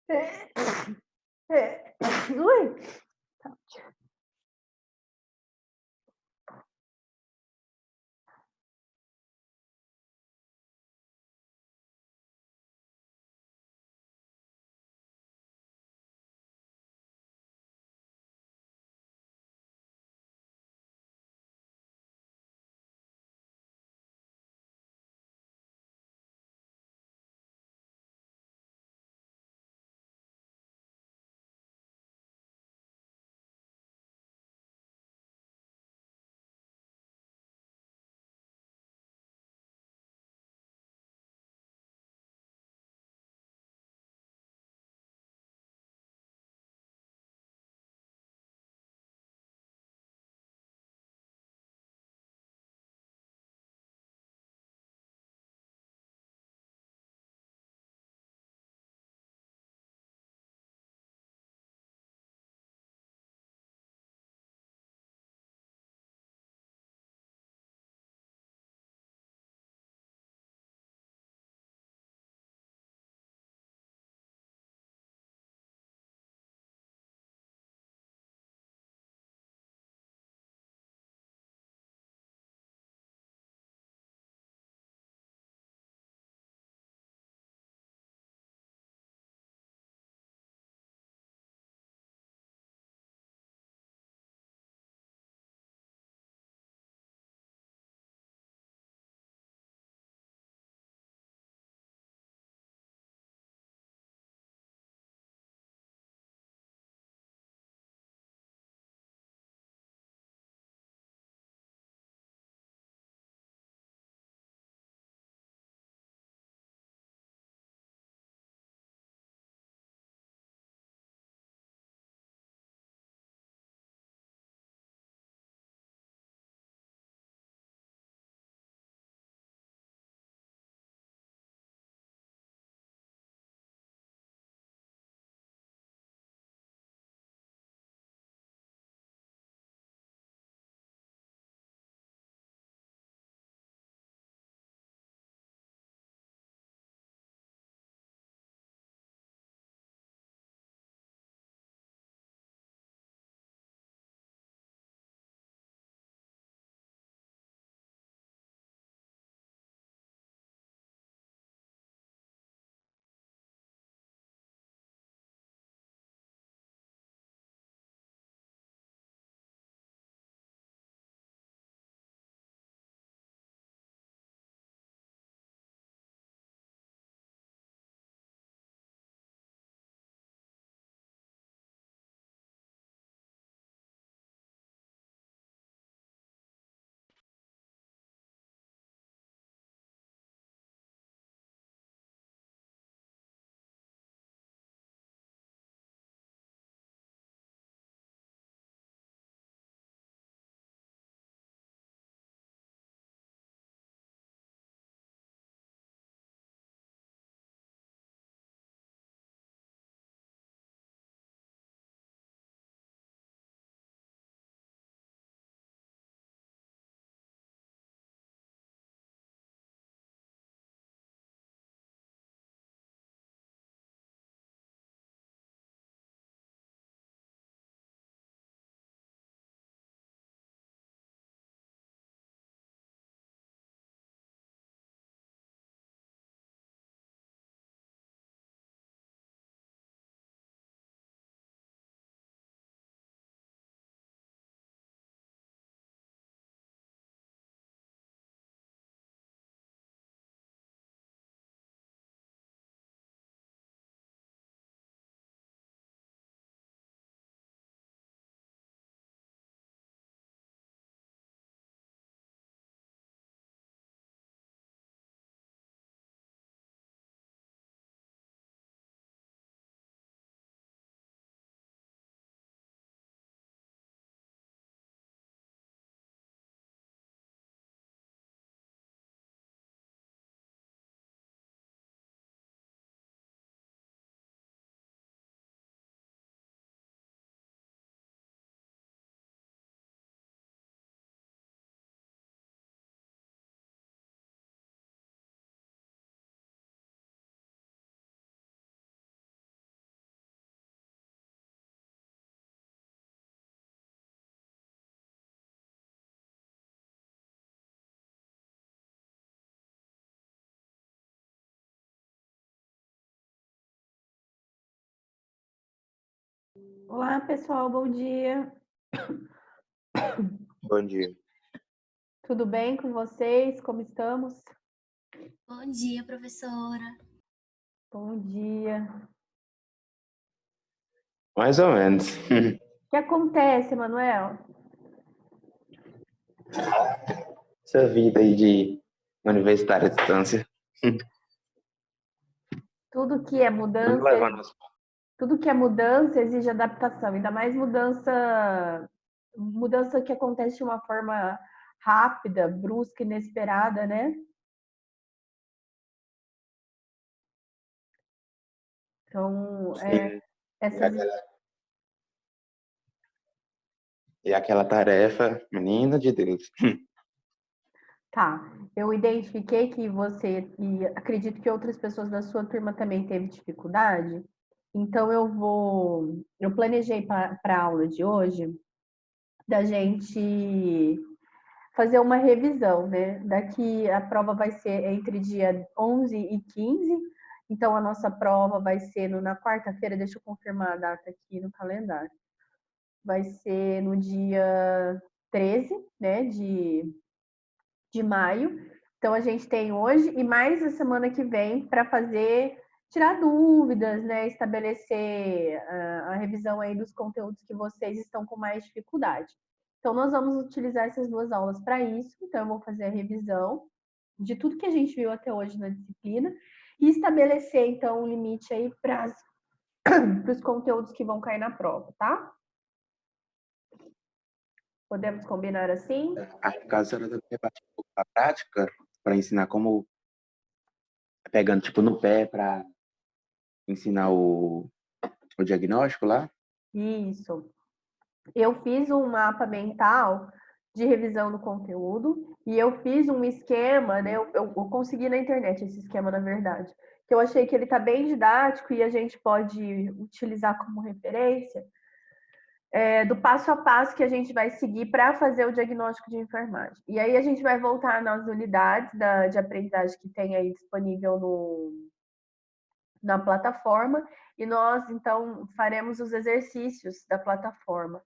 Ui. Olá, pessoal, bom dia. Bom dia. Tudo bem com vocês? Como estamos? Bom dia, professora. Bom dia. Mais ou menos. O que acontece, Manuel? Essa vida aí de universitário à distância. Tudo que é Muito mudança, levando aos tudo que é mudança exige adaptação, ainda mais mudança que acontece de uma forma rápida, brusca, inesperada, né? Então, pouquinhos. E essas aquela, e aquela tarefa, menina de Deus. Tá, eu identifiquei que você, e acredito que outras pessoas da sua turma também teve dificuldade, então eu planejei para a aula de hoje da gente fazer uma revisão, né? Daqui a prova vai ser entre dia 11 e 15, então a nossa prova vai ser na quarta-feira, deixa eu confirmar a data aqui no calendário, vai ser no dia 13, né, de maio. Então a gente tem hoje e mais a semana que vem para tirar dúvidas, né? Estabelecer a revisão aí dos conteúdos que vocês estão com mais dificuldade. Então nós vamos utilizar essas 2 aulas para isso. Então eu vou fazer a revisão de tudo que a gente viu até hoje na disciplina e estabelecer então um limite aí para os conteúdos que vão cair na prova, tá? Podemos combinar assim? Aí, no caso, era também partir um pouco para a prática, para ensinar como, pegando tipo no pé, para ensinar o diagnóstico lá. Isso. Eu fiz um mapa mental de revisão do conteúdo e eu fiz um esquema, né? Eu consegui na internet esse esquema, na verdade, que eu achei que ele está bem didático e a gente pode utilizar como referência do passo a passo que a gente vai seguir para fazer o diagnóstico de enfermagem. E aí a gente vai voltar nas unidades de aprendizagem que tem aí disponível na plataforma e nós, então, faremos os exercícios da plataforma.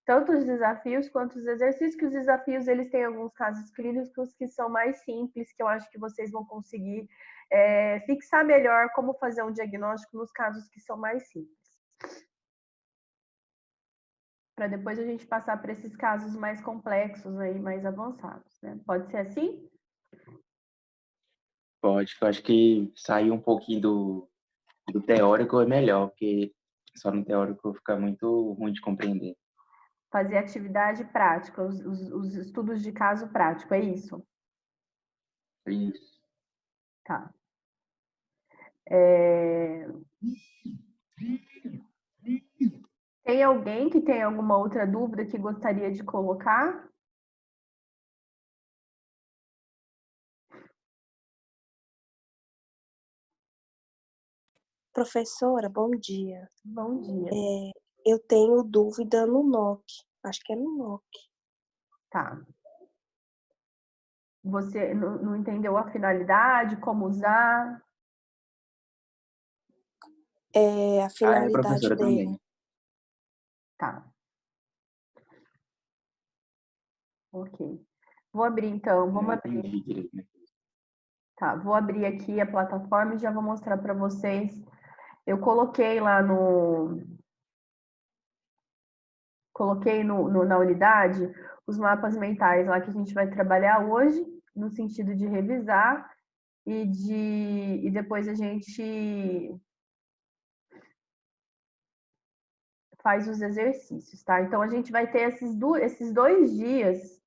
Tanto os desafios quanto os exercícios, que os desafios eles têm alguns casos clínicos que são mais simples, que eu acho que vocês vão conseguir fixar melhor como fazer um diagnóstico nos casos que são mais simples. Para depois a gente passar para esses casos mais complexos aí, mais avançados, né? Pode ser assim? Pode, eu acho que sair um pouquinho do teórico é melhor, porque só no teórico fica muito ruim de compreender. Fazer atividade prática, os estudos de caso prático, é isso? Isso. Tá. Tem alguém que tem alguma outra dúvida que gostaria de colocar? Professora, bom dia. Bom dia. Eu tenho dúvida no NOC. Acho que é no NOC. Tá. Você não entendeu a finalidade, como usar? A finalidade professora dele. também. Tá. Ok. Vou abrir então, Não vamos abrir. entendi direito, né? Tá, vou abrir aqui a plataforma e já vou mostrar para vocês. Eu coloquei lá na unidade os mapas mentais lá que a gente vai trabalhar hoje, no sentido de revisar e depois a gente faz os exercícios, tá? Então a gente vai ter esses 2 dias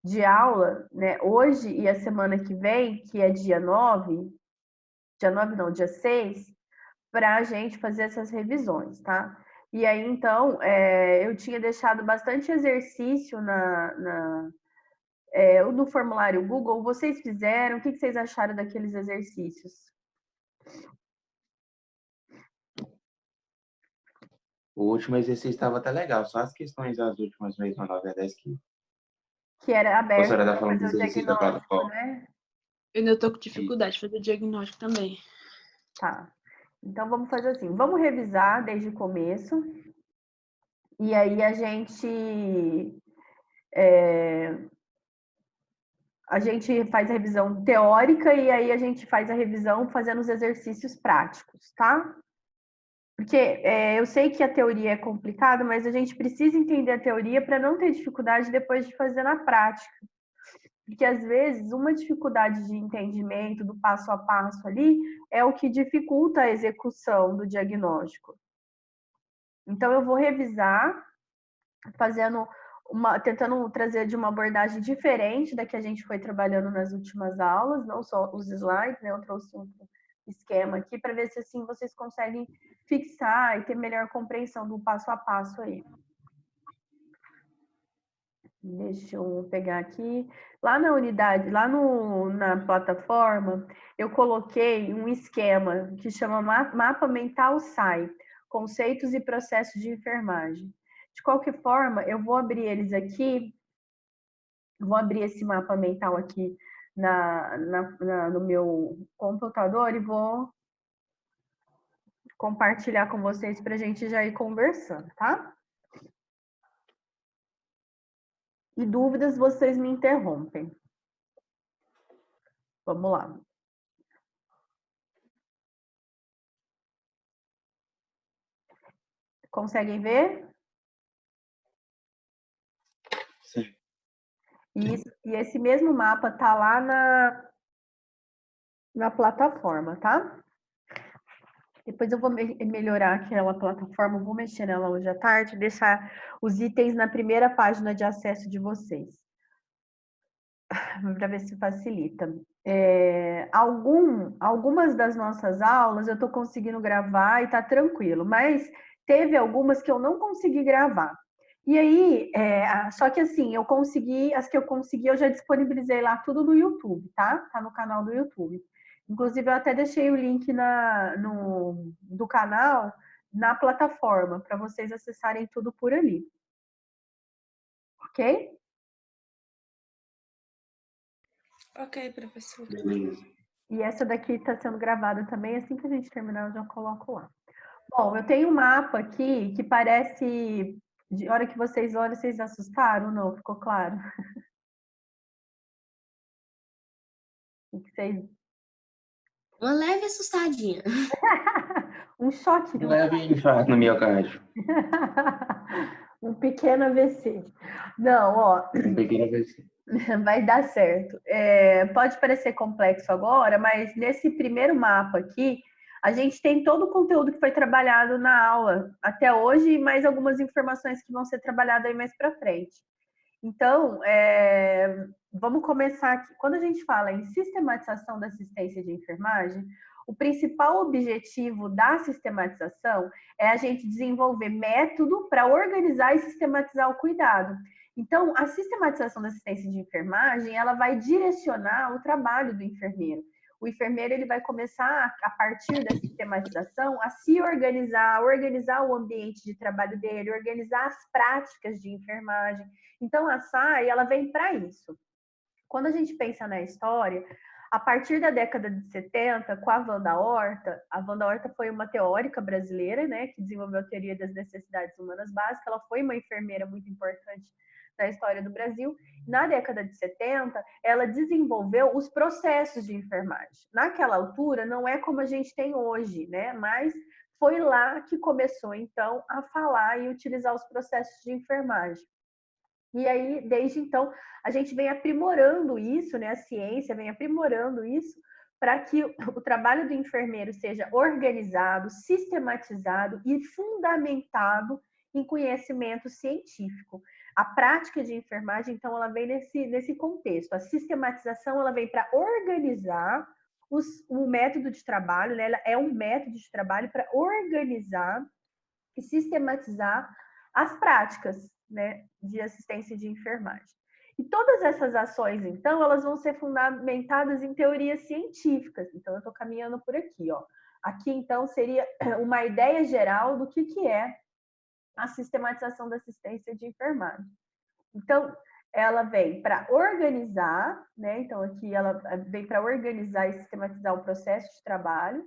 de aula, né? Hoje e a semana que vem, que é dia 9 não, dia 6, para a gente fazer essas revisões, tá? E aí, então, eu tinha deixado bastante exercício no formulário Google. Vocês fizeram? O que vocês acharam daqueles exercícios? O último exercício estava até legal, só as questões das últimas mesmo, na verdade, que Que era a aberto professora está para falando fazer dos o exercícios da diagnóstico, plataforma. né? Eu ainda tô com Isso. dificuldade de fazer diagnóstico também. Tá. Então, vamos fazer assim. Vamos revisar desde o começo. E aí a gente faz a revisão teórica e aí a gente faz a revisão fazendo os exercícios práticos, tá? Porque eu sei que a teoria é complicada, mas a gente precisa entender a teoria para não ter dificuldade depois de fazer na prática. Porque às vezes uma dificuldade de entendimento do passo a passo ali é o que dificulta a execução do diagnóstico. Então eu vou revisar tentando trazer de uma abordagem diferente da que a gente foi trabalhando nas últimas aulas, não só os slides, né? Eu trouxe um esquema aqui para ver se assim vocês conseguem fixar e ter melhor compreensão do passo a passo aí. Deixa eu pegar aqui. Lá na unidade, na plataforma, eu coloquei um esquema que chama Mapa Mental SAI, Conceitos e Processos de Enfermagem. De qualquer forma, eu vou abrir eles aqui, vou abrir esse mapa mental aqui no meu computador e vou compartilhar com vocês para a gente já ir conversando, tá? E dúvidas, vocês me interrompem. Vamos lá. Conseguem ver? Sim. E esse mesmo mapa tá lá na plataforma, tá? Depois eu vou melhorar aquela plataforma, vou mexer nela hoje à tarde, deixar os itens na primeira página de acesso de vocês, para ver se facilita. Algumas das nossas aulas eu estou conseguindo gravar e tá tranquilo, mas teve algumas que eu não consegui gravar. E aí, só que assim, as que eu consegui, eu já disponibilizei lá tudo no YouTube, tá? Tá no canal do YouTube. Inclusive, eu até deixei o link do canal na plataforma, para vocês acessarem tudo por ali. Ok? Ok, professor. Beleza. E essa daqui está sendo gravada também, assim que a gente terminar, eu já coloco lá. Bom, eu tenho um mapa aqui que parece... De hora que vocês olham, vocês assustaram ou não? Ficou claro? O que vocês... Uma leve assustadinha. Um choque, Um não? leve infarto no miocárdio. Um pequeno AVC. Não, ó, Um pequeno AVC. vai dar certo. Pode parecer complexo agora, mas nesse primeiro mapa aqui, a gente tem todo o conteúdo que foi trabalhado na aula até hoje e mais algumas informações que vão ser trabalhadas aí mais para frente. Então, vamos começar aqui. Quando a gente fala em sistematização da assistência de enfermagem, o principal objetivo da sistematização é a gente desenvolver método para organizar e sistematizar o cuidado. Então, a sistematização da assistência de enfermagem, ela vai direcionar o trabalho do enfermeiro. O enfermeiro ele vai começar, a partir da sistematização, a se organizar o ambiente de trabalho dele, organizar as práticas de enfermagem. Então, a SAI, ela vem para isso. Quando a gente pensa na história, a partir da década de 70, com a Wanda Horta foi uma teórica brasileira, né, que desenvolveu a teoria das necessidades humanas básicas, ela foi uma enfermeira muito importante na história do Brasil. Na década de 70, ela desenvolveu os processos de enfermagem. Naquela altura, não é como a gente tem hoje, né, mas foi lá que começou, então, a falar e utilizar os processos de enfermagem. E aí, desde então, a gente vem aprimorando isso, né? A ciência vem aprimorando isso para que o trabalho do enfermeiro seja organizado, sistematizado e fundamentado em conhecimento científico. A prática de enfermagem, então, ela vem nesse contexto. A sistematização, ela vem para organizar o método de trabalho, né? Ela é um método de trabalho para organizar e sistematizar as práticas, né, de assistência de enfermagem. E todas essas ações, então, elas vão ser fundamentadas em teorias científicas. Então, eu estou caminhando por aqui, ó. Aqui, então, seria uma ideia geral do que é a sistematização da assistência de enfermagem. Então, ela vem para organizar, né? Então, aqui ela vem para organizar e sistematizar o processo de trabalho.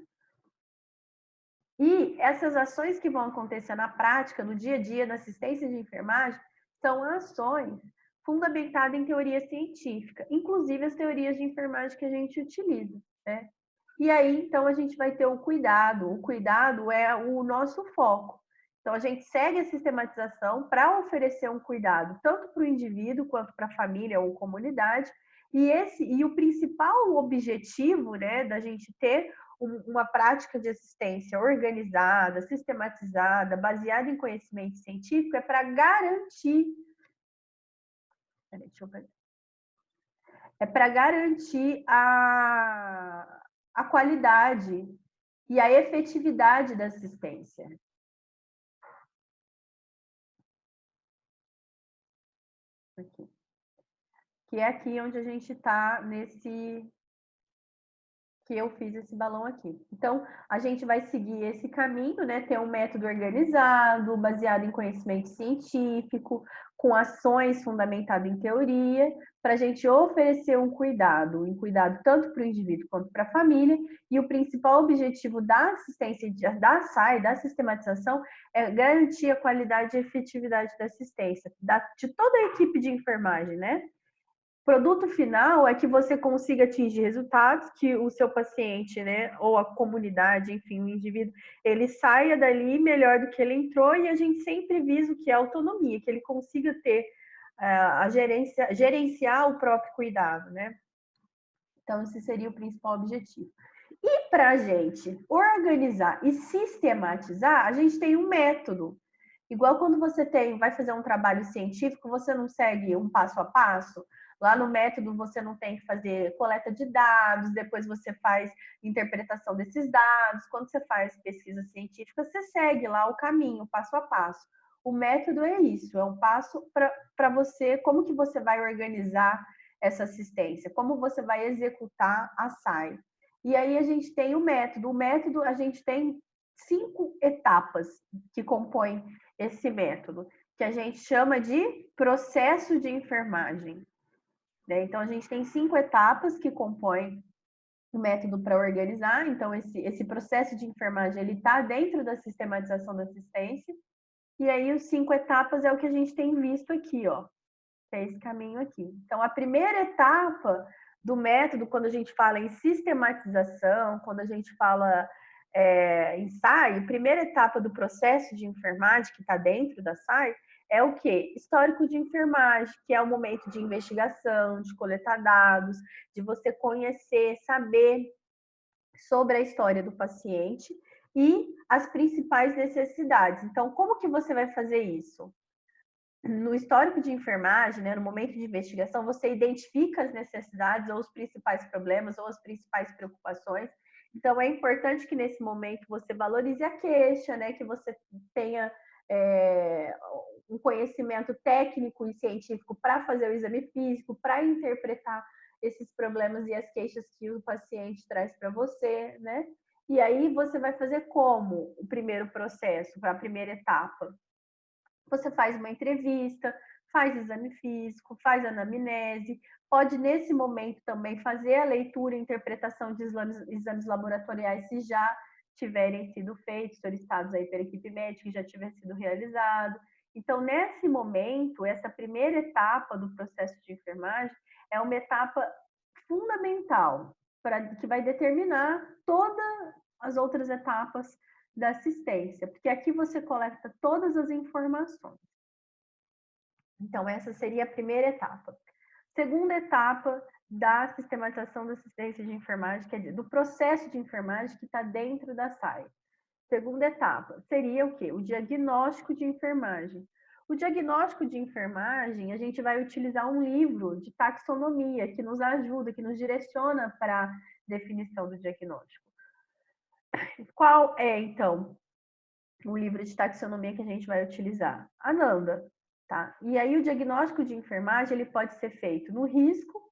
E essas ações que vão acontecer na prática, no dia a dia, na assistência de enfermagem, são ações fundamentadas em teoria científica, inclusive as teorias de enfermagem que a gente utiliza, né? E aí, então, a gente vai ter o cuidado é o nosso foco. Então, a gente segue a sistematização para oferecer um cuidado, tanto para o indivíduo quanto para a família ou comunidade, e o principal objetivo, né, da gente ter uma prática de assistência organizada, sistematizada, baseada em conhecimento científico, é para garantir. Deixa eu ver. É para garantir a qualidade e a efetividade da assistência. Aqui. Que é aqui onde a gente está nesse... que eu fiz esse balão aqui. Então, a gente vai seguir esse caminho, né? Ter um método organizado, baseado em conhecimento científico, com ações fundamentadas em teoria, para a gente oferecer um cuidado tanto para o indivíduo quanto para a família. E o principal objetivo da assistência, da SAI, da sistematização, é garantir a qualidade e efetividade da assistência, de toda a equipe de enfermagem, né? Produto final é que você consiga atingir resultados, que o seu paciente, né, ou a comunidade, enfim, o indivíduo, ele saia dali melhor do que ele entrou, e a gente sempre visa o que é autonomia, que ele consiga ter gerenciar o próprio cuidado, né? Então, esse seria o principal objetivo. E para a gente organizar e sistematizar, a gente tem um método. Igual quando você vai fazer um trabalho científico, você não segue um passo a passo. Lá no método você não tem que fazer coleta de dados, depois você faz interpretação desses dados. Quando você faz pesquisa científica, você segue lá o caminho, passo a passo. O método é isso, é um passo para você, como que você vai organizar essa assistência, como você vai executar a SAI. E aí a gente tem o método. O método, a gente tem 5 etapas que compõem esse método, que a gente chama de processo de enfermagem. Né? Então, a gente tem 5 etapas que compõem o método para organizar. Então, esse processo de enfermagem, ele está dentro da sistematização da assistência. E aí, os 5 etapas é o que a gente tem visto aqui, ó. É esse caminho aqui. Então, a primeira etapa do método, quando a gente fala em sistematização, quando a gente fala em SAI, a primeira etapa do processo de enfermagem que está dentro da SAI é o quê? Histórico de enfermagem, que é o momento de investigação, de coletar dados, de você conhecer, saber sobre a história do paciente e as principais necessidades. Então, como que você vai fazer isso? No histórico de enfermagem, né, no momento de investigação, você identifica as necessidades ou os principais problemas ou as principais preocupações. Então, é importante que nesse momento você valorize a queixa, né, que você tenha um conhecimento técnico e científico para fazer o exame físico, para interpretar esses problemas e as queixas que o paciente traz para você, né? E aí você vai fazer como o primeiro processo, a primeira etapa? Você faz uma entrevista, faz exame físico, faz anamnese, pode nesse momento também fazer a leitura e interpretação de exames laboratoriais se já tiverem sido feitos, solicitados aí pela equipe médica e já tiver sido realizado. Então, nesse momento, essa primeira etapa do processo de enfermagem é uma etapa fundamental que vai determinar todas as outras etapas da assistência, porque aqui você coleta todas as informações. Então, essa seria a primeira etapa. Segunda etapa da sistematização da assistência de enfermagem, quer dizer, do processo de enfermagem que está dentro da SAI. Segunda etapa seria o quê? O diagnóstico de enfermagem. O diagnóstico de enfermagem, a gente vai utilizar um livro de taxonomia que nos ajuda, que nos direciona para a definição do diagnóstico. Qual é, então, o livro de taxonomia que a gente vai utilizar? Ananda, tá? E aí o diagnóstico de enfermagem, ele pode ser feito no risco,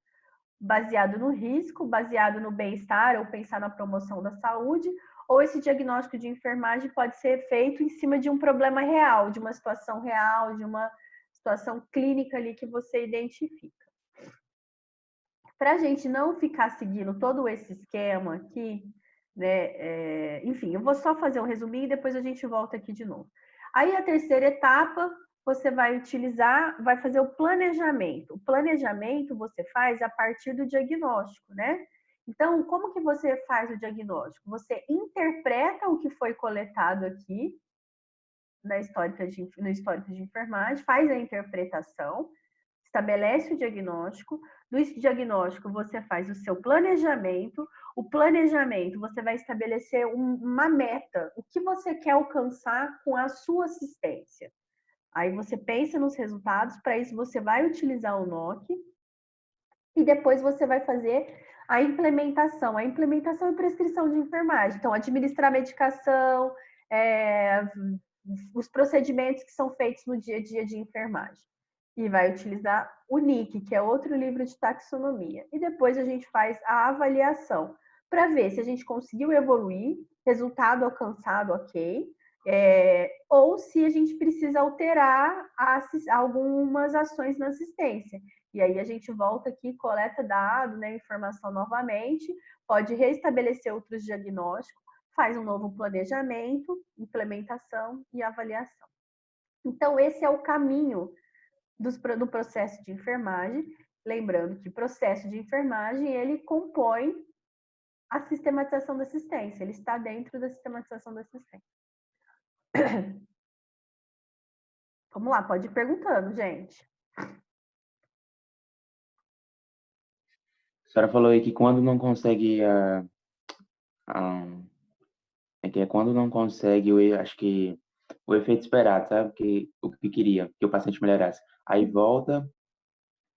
baseado no bem-estar ou pensar na promoção da saúde, ou esse diagnóstico de enfermagem pode ser feito em cima de um problema real, de uma situação real, de uma situação clínica ali que você identifica. Para a gente não ficar seguindo todo esse esquema aqui, né? Enfim, eu vou só fazer um resuminho e depois a gente volta aqui de novo. Aí a terceira etapa, você vai utilizar, vai fazer o planejamento. O planejamento você faz a partir do diagnóstico, né? Então, como que você faz o diagnóstico? Você interpreta o que foi coletado aqui no histórico de enfermagem, faz a interpretação, estabelece o diagnóstico. Do diagnóstico, você faz o seu planejamento. O planejamento, você vai estabelecer uma meta, o que você quer alcançar com a sua assistência. Aí você pensa nos resultados, para isso você vai utilizar o NOC e depois você vai fazer a implementação. A implementação e prescrição de enfermagem. Então, administrar medicação, os procedimentos que são feitos no dia a dia de enfermagem. E vai utilizar o NIC, que é outro livro de taxonomia. E depois a gente faz a avaliação, para ver se a gente conseguiu evoluir, resultado alcançado, ok, ou se a gente precisa alterar algumas ações na assistência. E aí a gente volta aqui, coleta dado, né, informação novamente, pode restabelecer outros diagnósticos, faz um novo planejamento, implementação e avaliação. Então, esse é o caminho do processo de enfermagem. Lembrando que o processo de enfermagem, ele compõe a sistematização da assistência, ele está dentro da sistematização da assistência. Vamos lá, pode ir perguntando, gente. A senhora falou aí que quando não consegue quando não consegue, acho que o efeito esperado, sabe? O que queria, que o paciente melhorasse. Aí volta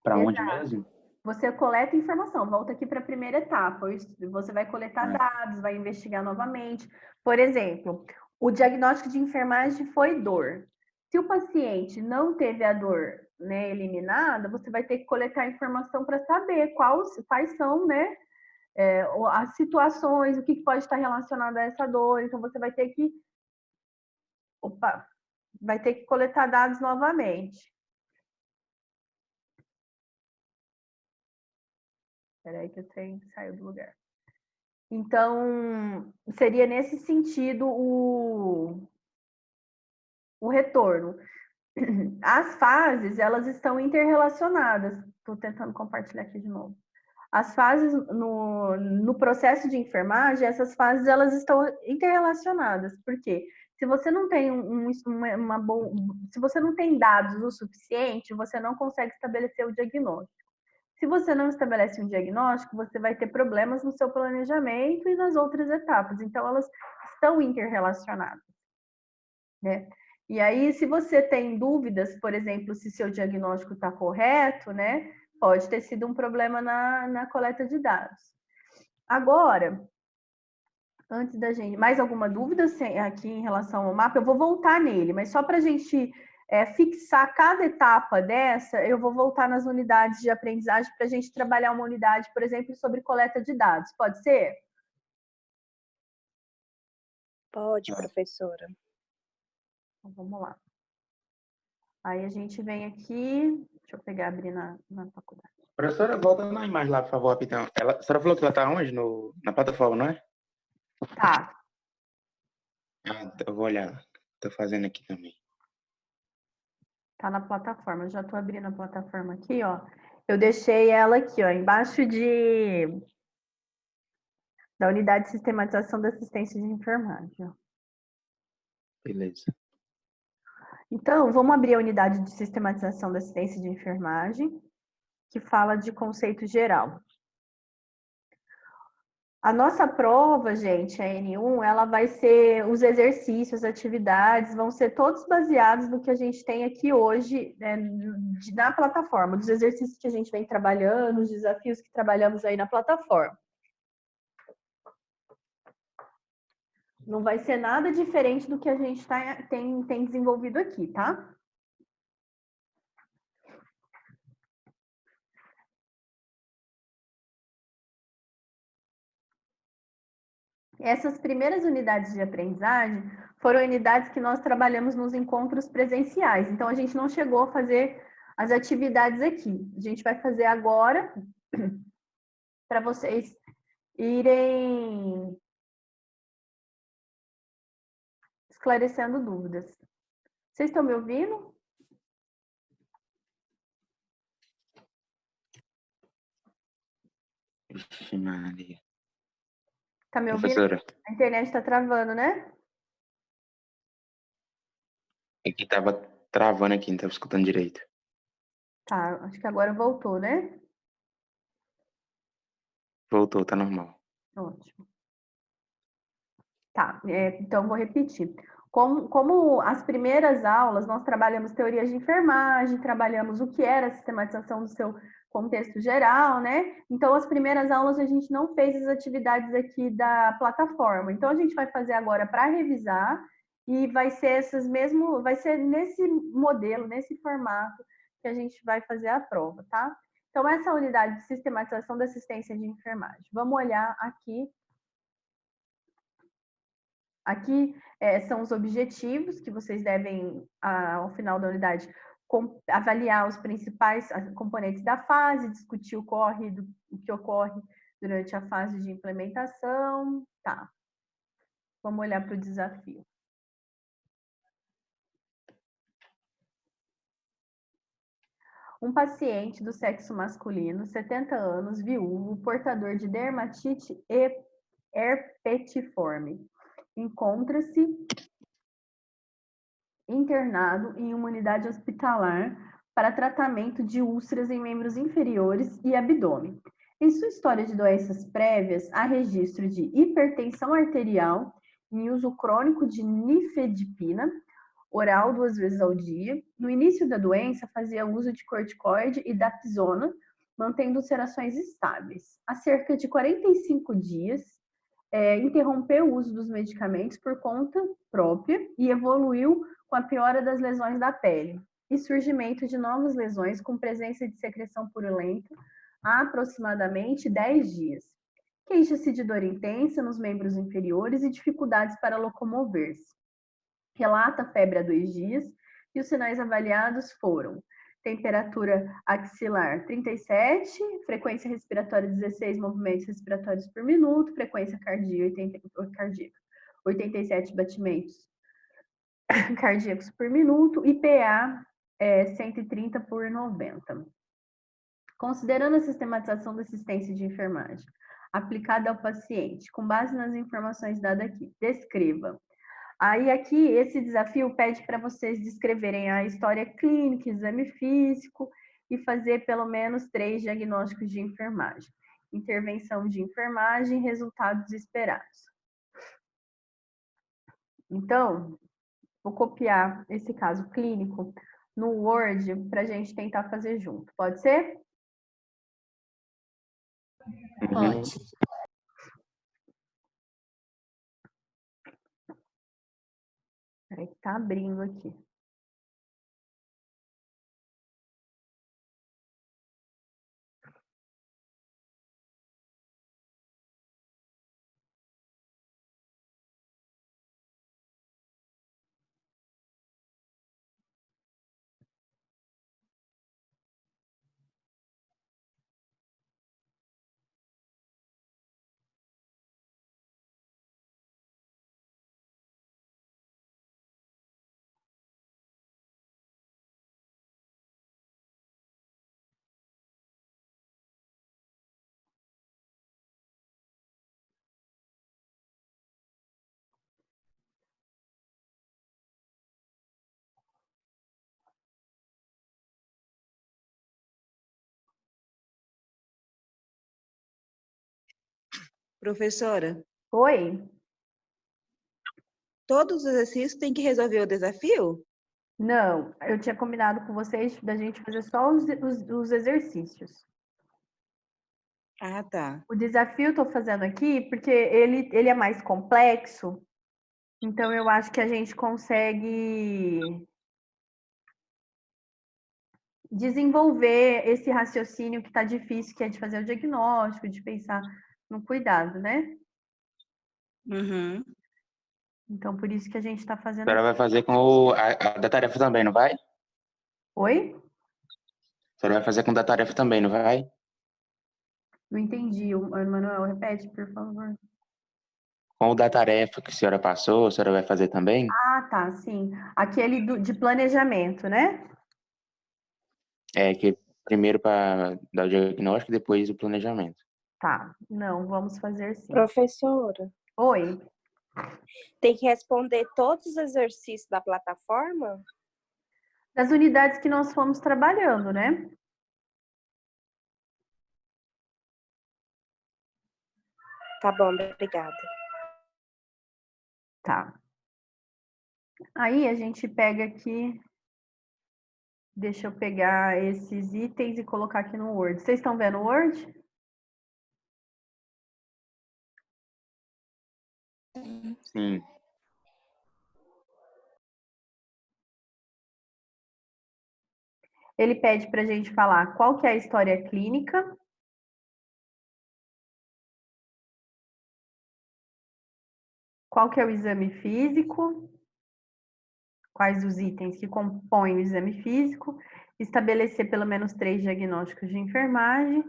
para onde mesmo? Você coleta informação, volta aqui para a primeira etapa. Você vai coletar dados, vai investigar novamente. Por exemplo, o diagnóstico de enfermagem foi dor. Se o paciente não teve a dor, né, eliminada, você vai ter que coletar informação para saber quais são, né, as situações, o que pode estar relacionado a essa dor. Então, você vai ter que coletar dados novamente. Espera aí que o trem saiu do lugar. Então, seria nesse sentido o retorno. As fases, elas estão interrelacionadas. Estou tentando compartilhar aqui de novo. As fases no processo de enfermagem, essas fases elas estão interrelacionadas. Por quê? Se você não tem se você não tem dados o suficiente, você não consegue estabelecer o diagnóstico. Se você não estabelece um diagnóstico, você vai ter problemas no seu planejamento e nas outras etapas. Então, elas estão interrelacionadas, né? E aí, se você tem dúvidas, por exemplo, se seu diagnóstico está correto, né? Pode ter sido um problema na coleta de dados. Agora, antes da gente... Mais alguma dúvida aqui em relação ao mapa? Eu vou voltar nele, mas só para a gente fixar cada etapa dessa, eu vou voltar nas unidades de aprendizagem para a gente trabalhar uma unidade, por exemplo, sobre coleta de dados. Pode ser? Pode, professora. Então, vamos lá. Aí a gente vem aqui... Deixa eu pegar, abrir na faculdade. Professora, volta na imagem lá, por favor, rapidão. A senhora falou que ela está onde? Na plataforma, não é? Tá. Eu vou olhar. Estou fazendo aqui também. Tá na plataforma. Eu já estou abrindo a plataforma aqui, ó. Eu deixei ela aqui, ó, embaixo da unidade de sistematização da assistência de enfermagem. Ó. Beleza. Então, vamos abrir a unidade de sistematização da assistência de enfermagem, que fala de conceito geral. A nossa prova, gente, a N1, ela vai ser os exercícios, as atividades, vão ser todos baseados no que a gente tem aqui hoje, né, na plataforma, dos exercícios que a gente vem trabalhando, os desafios que trabalhamos aí na plataforma. Não vai ser nada diferente do que a gente tem desenvolvido aqui, tá? Essas primeiras unidades de aprendizagem foram unidades que nós trabalhamos nos encontros presenciais. Então, a gente não chegou a fazer as atividades aqui. A gente vai fazer agora para vocês irem esclarecendo dúvidas. Vocês estão me ouvindo? Vixe, Maria. Tá me ouvindo? Professora, A internet tá travando, né? aqui tava travando aqui, não tava escutando direito. Tá, acho que agora voltou, né? Voltou, tá normal. Ótimo. Tá, então vou repetir. Como as primeiras aulas, nós trabalhamos teorias de enfermagem, trabalhamos o que era a sistematização do seu contexto geral, né? Então, as primeiras aulas a gente não fez as atividades aqui da plataforma. Então, a gente vai fazer agora para revisar e vai ser vai ser nesse modelo, nesse formato que a gente vai fazer a prova, tá? Então, essa unidade de sistematização da assistência de enfermagem. Vamos olhar aqui. Aqui são os objetivos que vocês devem, ao final da unidade, avaliar os principais componentes da fase, discutir o que ocorre durante a fase de implementação. Tá. Vamos olhar para o desafio. Um paciente do sexo masculino, 70 anos, viúvo, portador de dermatite herpetiforme, encontra-se internado em uma unidade hospitalar para tratamento de úlceras em membros inferiores e abdômen. Em sua história de doenças prévias, há registro de hipertensão arterial em uso crônico de nifedipina, oral 2 vezes ao dia. No início da doença, fazia uso de corticoide e dapsona, mantendo ulcerações estáveis. Há cerca de 45 dias, interrompeu o uso dos medicamentos por conta própria e evoluiu com a piora das lesões da pele e surgimento de novas lesões com presença de secreção purulenta há aproximadamente 10 dias. Queixa-se de dor intensa nos membros inferiores e dificuldades para locomover-se. Relata febre há 2 dias e os sinais avaliados foram temperatura axilar 37, frequência respiratória 16 movimentos respiratórios por minuto, frequência cardíaca 87 batimentos cardíacos por minuto e PA 130 por 90. Considerando a sistematização da assistência de enfermagem aplicada ao paciente, com base nas informações dadas aqui, descreva. Aí aqui, esse desafio pede para vocês descreverem a história clínica, exame físico e fazer pelo menos 3 diagnósticos de enfermagem. Intervenção de enfermagem, resultados esperados. Então, vou copiar esse caso clínico no Word para a gente tentar fazer junto. Pode ser? Pode. Peraí que tá abrindo aqui. Professora, Oi? todos os exercícios têm que resolver o desafio? Não, eu tinha combinado com vocês da gente fazer só os exercícios. Ah, tá. O desafio eu estou fazendo aqui porque ele é mais complexo, então eu acho que a gente consegue desenvolver esse raciocínio que está difícil, que é de fazer o diagnóstico, de pensar no cuidado, né? Uhum. Então, por isso que a gente está A fazendo senhora aqui. vai fazer com a da tarefa também, não vai? Oi? A senhora vai fazer com o da tarefa também, não vai? Não entendi. Manuel, repete, por favor. Com o da tarefa que a senhora passou, a senhora vai fazer também? Ah, tá, sim. Aquele de planejamento, né? É que primeiro para dar o diagnóstico e depois o planejamento. Tá, não, vamos fazer sim. Professora, Oi, tem que responder todos os exercícios da plataforma? das unidades que nós fomos trabalhando, né? Tá bom, obrigada. Tá. Aí a gente pega aqui, deixa eu pegar esses itens e colocar aqui no Word. Vocês estão vendo o Word? Sim. Ele pede para a gente falar qual que é a história clínica, qual que é o exame físico, quais os itens que compõem o exame físico, estabelecer pelo menos 3 diagnósticos de enfermagem,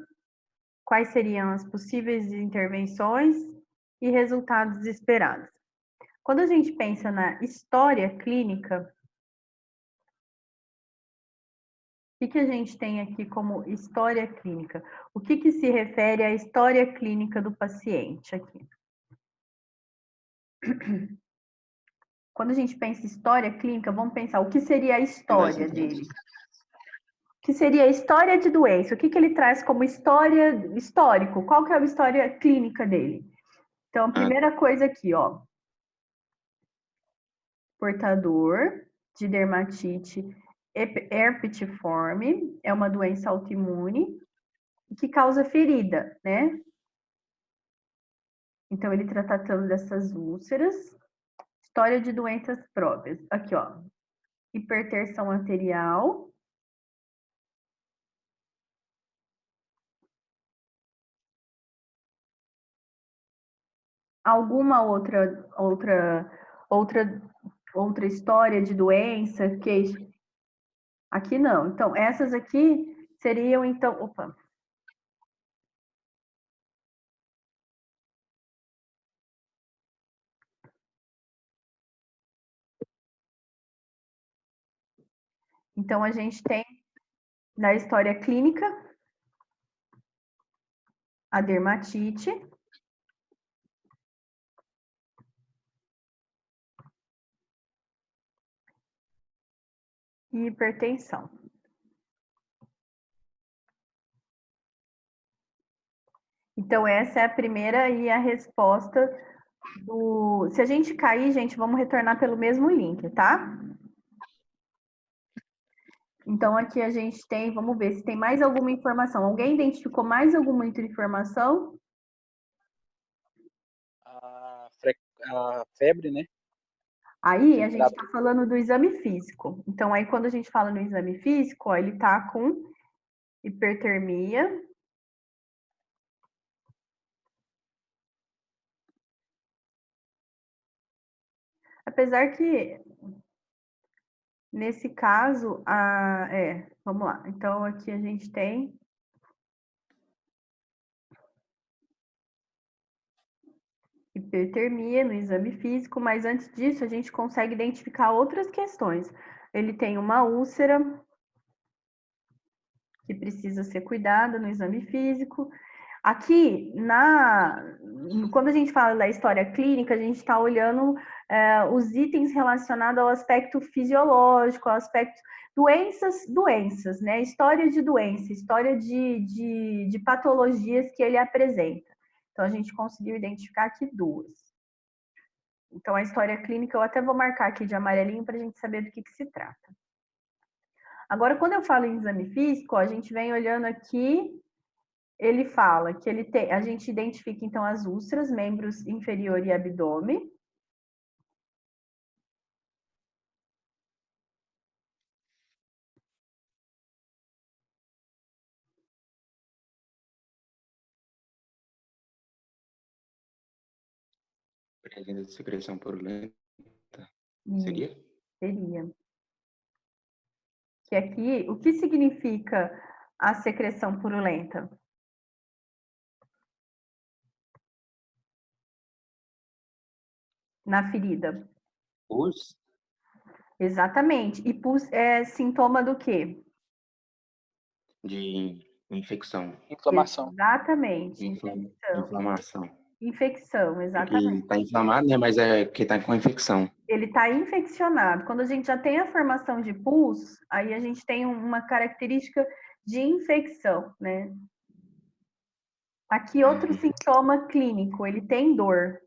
quais seriam as possíveis intervenções e resultados esperados. Quando a gente pensa na história clínica, o que a gente tem aqui como história clínica? O que se refere à história clínica do paciente aqui? Quando a gente pensa em história clínica, vamos pensar o que seria a história dele. O que seria a história de doença? O que ele traz como histórico? Qual que é a história clínica dele? Então, a primeira coisa aqui, ó. Portador de dermatite herpetiforme, é uma doença autoimune que causa ferida, né? Então, ele está tratando dessas úlceras. História de doenças próprias. Aqui, ó. Hipertensão arterial. Alguma outra história de doença que aqui não. Então, essas aqui seriam, então, opa. Então, a gente tem na história clínica a dermatite, e hipertensão. Então, essa é a primeira e a resposta do... Se a gente cair, gente, vamos retornar pelo mesmo link, tá? Então, aqui a gente tem, vamos ver se tem mais alguma informação. Alguém identificou mais alguma informação? A febre, né? Aí, a gente está falando do exame físico. Então, aí, quando a gente fala no exame físico, ó, ele está com hipertermia. Apesar que, nesse caso, vamos lá. Então, aqui a gente tem hipertermia no exame físico, mas antes disso, a gente consegue identificar outras questões. Ele tem uma úlcera que precisa ser cuidada no exame físico. Aqui, quando a gente fala da história clínica, a gente está olhando os itens relacionados ao aspecto fisiológico, ao aspecto doenças, né? História de doença, história de patologias que ele apresenta. Então, a gente conseguiu identificar aqui duas. Então, a história clínica, eu até vou marcar aqui de amarelinho para a gente saber do que se trata. Agora, quando eu falo em exame físico, a gente vem olhando aqui, ele fala que a gente identifica, então, as úlceras, membros inferior e abdômen. Presença de secreção purulenta. Seria? Seria. Que aqui, o que significa a secreção purulenta? Na ferida. Pus? Exatamente. E pus é sintoma do quê? De infecção. Inflamação. Exatamente. Infecção. Inflamação. Infecção, exatamente. Porque tá inflamado, né? Mas é que tá com infecção. Ele está infeccionado. Quando a gente já tem a formação de pus, aí a gente tem uma característica de infecção, né? Aqui outro sintoma clínico, ele tem dor.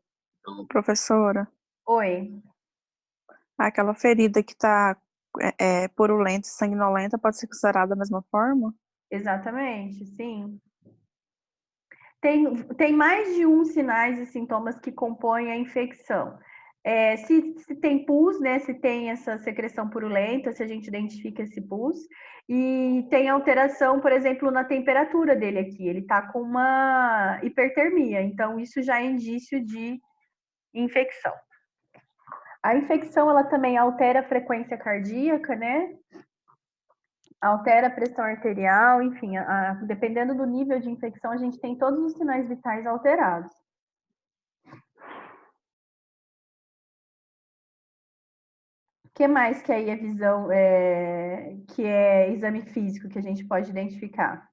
Professora, Oi. aquela ferida que está purulenta e sanguinolenta pode ser considerada da mesma forma? Exatamente, sim. Tem mais de um sinais e sintomas que compõem a infecção. Se tem pus, né? Se tem essa secreção purulenta, se a gente identifica esse pus, e tem alteração, por exemplo, na temperatura dele aqui. Ele está com uma hipertermia, então isso já é indício de infecção. A infecção, ela também altera a frequência cardíaca, né? Altera a pressão arterial, enfim, dependendo do nível de infecção, a gente tem todos os sinais vitais alterados. O que mais que aí a visão, que é exame físico, que a gente pode identificar?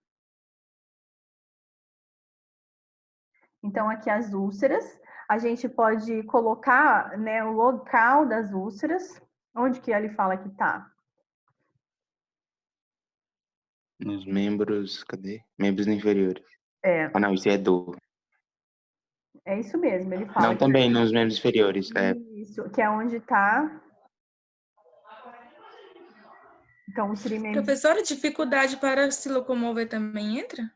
Então, aqui as úlceras, a gente pode colocar, né, o local das úlceras, onde que ele fala que tá? Nos membros, cadê? Membros inferiores. É, Ah, não, isso é dor. é isso mesmo, ele fala Não, também nos membros inferiores. isso, que é onde tá. Então, os membros. Professora, dificuldade para se locomover também entra?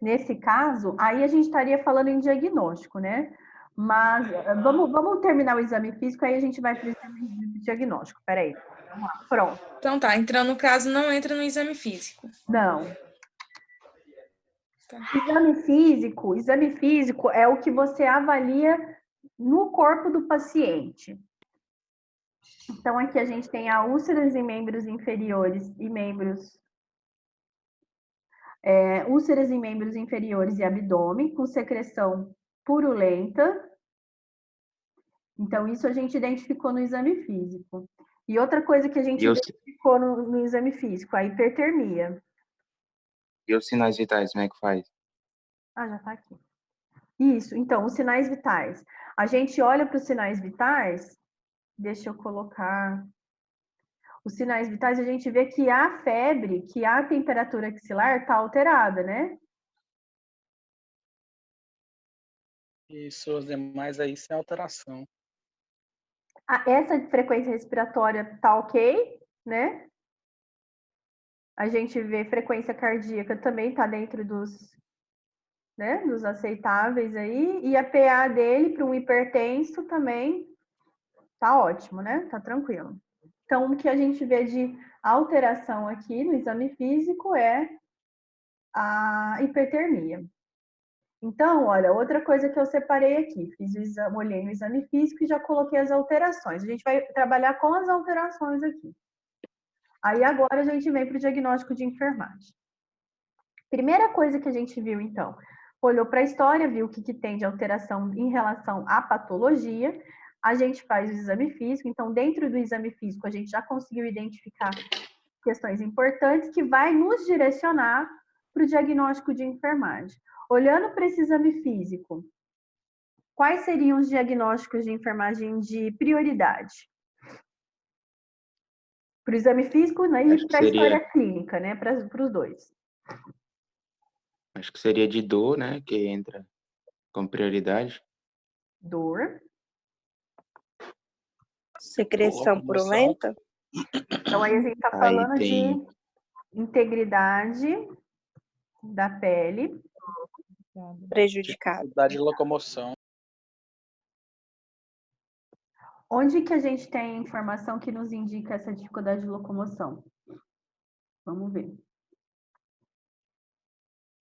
Nesse caso, aí a gente estaria falando em diagnóstico, né? Mas vamos terminar o exame físico, aí a gente vai para o exame de diagnóstico. Peraí. Vamos lá, pronto. Então tá, então no caso não entra no exame físico. Não. Tá. Exame físico é o que você avalia no corpo do paciente. Então, aqui a gente tem a úlceras em membros inferiores e membros. Úlceras em membros inferiores e abdômen, com secreção purulenta. Então, isso a gente identificou no exame físico. E outra coisa que a gente identificou no exame físico, a hipertermia. E os sinais vitais, como é que faz? Ah, já tá aqui. Isso, então, os sinais vitais. A gente olha para os sinais vitais, deixa eu colocar. Os sinais vitais, a gente vê que a febre, que a temperatura axilar está alterada, né? Isso, os demais aí sem alteração. Essa frequência respiratória tá ok, né? A gente vê frequência cardíaca também tá dentro dos, né, dos aceitáveis aí. E a PA dele para um hipertenso também tá ótimo, né? Tá tranquilo. Então, o que a gente vê de alteração aqui no exame físico é a hipertermia. Então, olha, outra coisa que eu separei aqui, fiz o exame, olhei no exame físico e já coloquei as alterações. A gente vai trabalhar com as alterações aqui. Aí agora a gente vem para o diagnóstico de enfermagem. Primeira coisa que a gente viu, então, olhou para a história, viu o que tem de alteração em relação à patologia, a gente faz o exame físico, então dentro do exame físico a gente já conseguiu identificar questões importantes que vai nos direcionar para o diagnóstico de enfermagem. Olhando para esse exame físico, quais seriam os diagnósticos de enfermagem de prioridade? Para o exame físico, né, e para a história clínica, né, para os dois. Acho que seria de dor, né, que entra com prioridade. Dor. Secreção purulenta. Então, aí a gente está falando de integridade da pele. Prejudicada. Dificuldade de locomoção. Onde que a gente tem informação que nos indica essa dificuldade de locomoção? Vamos ver.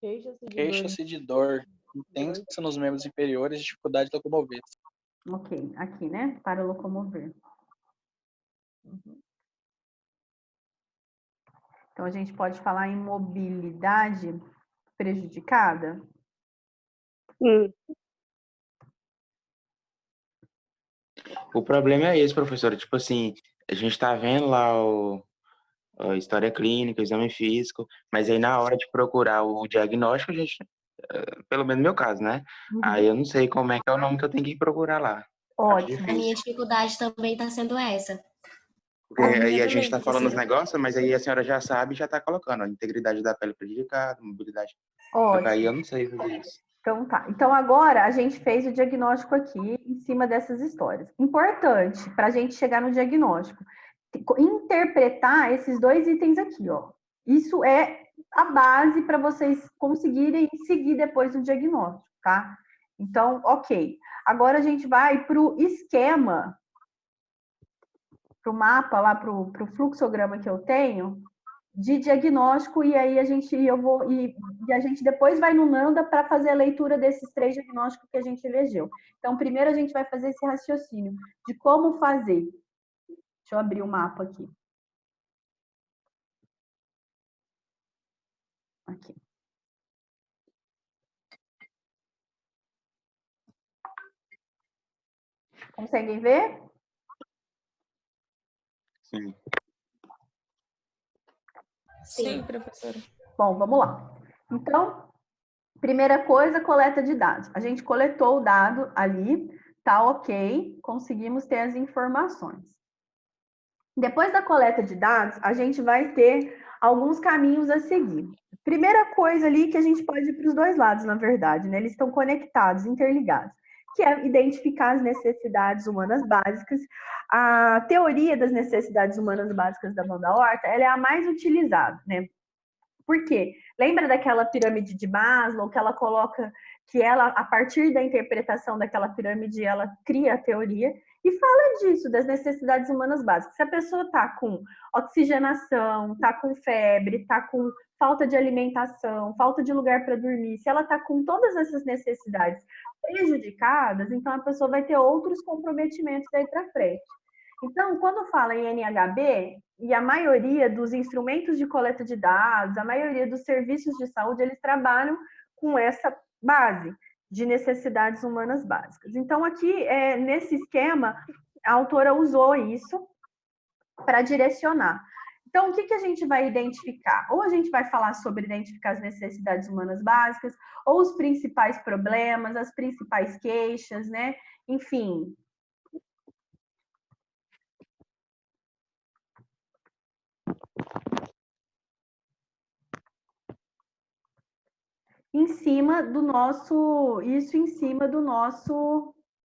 Queixa-se de dor intensa nos membros inferiores e dificuldade de locomover. Ok, aqui, né? Para locomover. Então, a gente pode falar em mobilidade prejudicada? O problema é esse, professora. Tipo assim, a gente tá vendo lá a história clínica, o exame físico, mas aí na hora de procurar o diagnóstico, a gente, pelo menos no meu caso, né? Aí eu não sei como é que é o nome que eu tenho que procurar lá. Acho Ótimo. A minha difícil. dificuldade também está sendo essa. Porque A aí minha a gente também, tá falando os assim. negócios, mas aí a senhora já sabe e já tá colocando, ó, integridade da pele prejudicada, mobilidade. Só que aí Ótimo. eu não sei fazer isso. Então tá. Então agora a gente fez o diagnóstico aqui em cima dessas histórias. Importante para a gente chegar no diagnóstico, interpretar esses 2 itens aqui, ó. Isso é a base para vocês conseguirem seguir depois do diagnóstico, tá? Então, ok. Agora a gente vai para o esquema, para o mapa lá, para o fluxograma que eu tenho de diagnóstico, e aí a gente depois vai no Nanda para fazer a leitura desses 3 diagnósticos que a gente elegeu. Então, primeiro a gente vai fazer esse raciocínio de como fazer. Deixa eu abrir o mapa aqui. Aqui. Conseguem ver? Sim. Sim, professora. Bom, vamos lá. Então, primeira coisa, coleta de dados. A gente coletou o dado ali, tá ok, conseguimos ter as informações. Depois da coleta de dados, a gente vai ter alguns caminhos a seguir. Primeira coisa ali que a gente pode ir para os 2 lados, na verdade, né? Eles estão conectados, interligados, que é identificar as necessidades humanas básicas. A teoria das necessidades humanas básicas da Wanda Horta, ela é a mais utilizada, né? Por quê? Lembra daquela pirâmide de Maslow, que ela coloca que ela, a partir da interpretação daquela pirâmide, ela cria a teoria e fala disso, das necessidades humanas básicas. Se a pessoa está com oxigenação, está com febre, está com falta de alimentação, falta de lugar para dormir, se ela está com todas essas necessidades prejudicadas, então a pessoa vai ter outros comprometimentos daí para frente. Então, quando fala em NHB, e a maioria dos instrumentos de coleta de dados, a maioria dos serviços de saúde, eles trabalham com essa base de necessidades humanas básicas. Então, aqui, nesse esquema, a autora usou isso para direcionar. Então, o que a gente vai identificar? Ou a gente vai falar sobre identificar as necessidades humanas básicas, ou os principais problemas, as principais queixas, né? Enfim. Em cima do nosso